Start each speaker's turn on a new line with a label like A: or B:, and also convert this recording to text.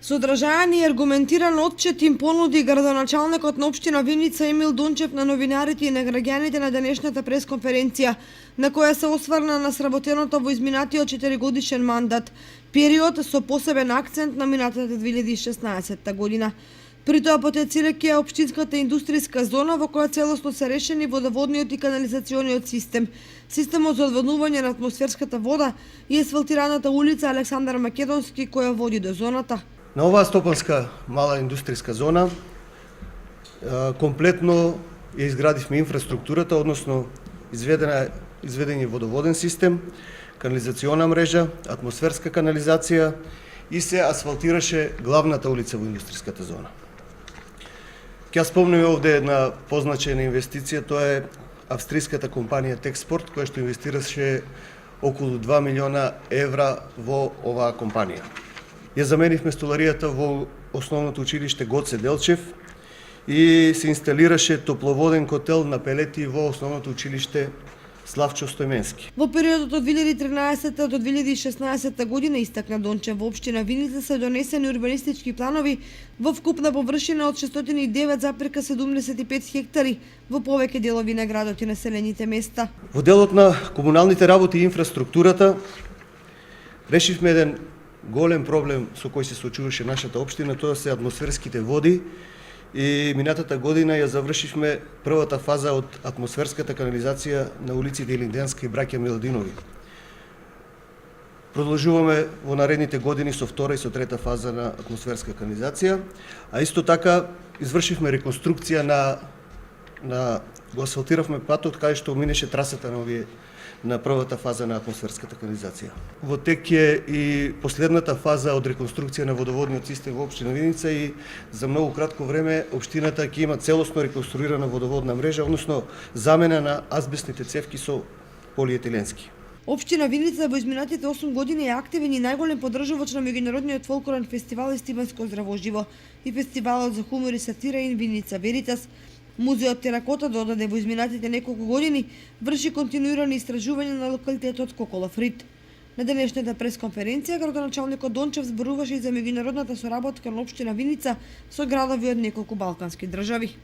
A: Содржаен и аргументиран отчет им понуди градоначалникот на општина Виница Емил Дончев на новинарите и на граѓаните на денешната пресконференција, на која се осврна на сработеното во изминатиот 4-годишен мандат, период со посебен акцент на минатата 2016 година. При тоа потенцирајќи ја општинската индустријска зона во која целосно се решени водоводниот и канализациониот систем, системот за одводнување на атмосферската вода и асфалтираната улица Александар Македонски која води до зоната.
B: На оваа стопанска мала индустријска зона комплетно ја изградивме инфраструктурата, односно изведен е водоводен систем, канализациона мрежа, атмосферска канализација и се асфалтираше главната улица во индустријската зона. Ќе спомнеме овде една позначена инвестиција, тоа е австриската компанија Техспорт, која што инвестираше околу 2 милиона евра во оваа компанија. Ја заменивме столаријата во основното училиште Гоце Делчев и се инсталираше топловоден котел на пелети во основното училиште Славчо Стојменски.
A: Во периодот од 2013 до 2016 година, истакна Дончев, во општина Виница се донесени урбанистички планови во вкупна површина од 609,75 хектари во повеќе делови на градот и населените места.
B: Во делот на комуналните работи и инфраструктурата решивме еден голем проблем со кој се соочуваше нашата општина, тоа се атмосферските води. И минатата година ја завршивме првата фаза од атмосферската канализација на улиците Илинденска и браќа Миладинови. Продолжуваме во наредните години со втора и со трета фаза на атмосферска канализација, а исто така извршивме реконструкција го асфалтиравме патот каде што минеше трасата на првата фаза на атмосферската канализација. Во тек е и последната фаза од реконструкција на водоводниот систем во општина Виница и за многу кратко време општината ќе има целосно реконструирана водоводна мрежа, односно замена на азбестните цевки со полиетиленски.
A: Општина Виница во изминатите 8 години е активен и најголем поддржувач на меѓународниот фолклорен фестивал Естиванско здравоживо и фестивалот за хумор и сатира in Виница Веритас. Музеот Теракота додаде во изминатите неколку години врши континуирани истражувања на локалитетот Коколов Рид. На денешната пресконференција градоначалникот Дончев зборуваше и за меѓународната соработка на општина Виница со градови од неколку балкански држави.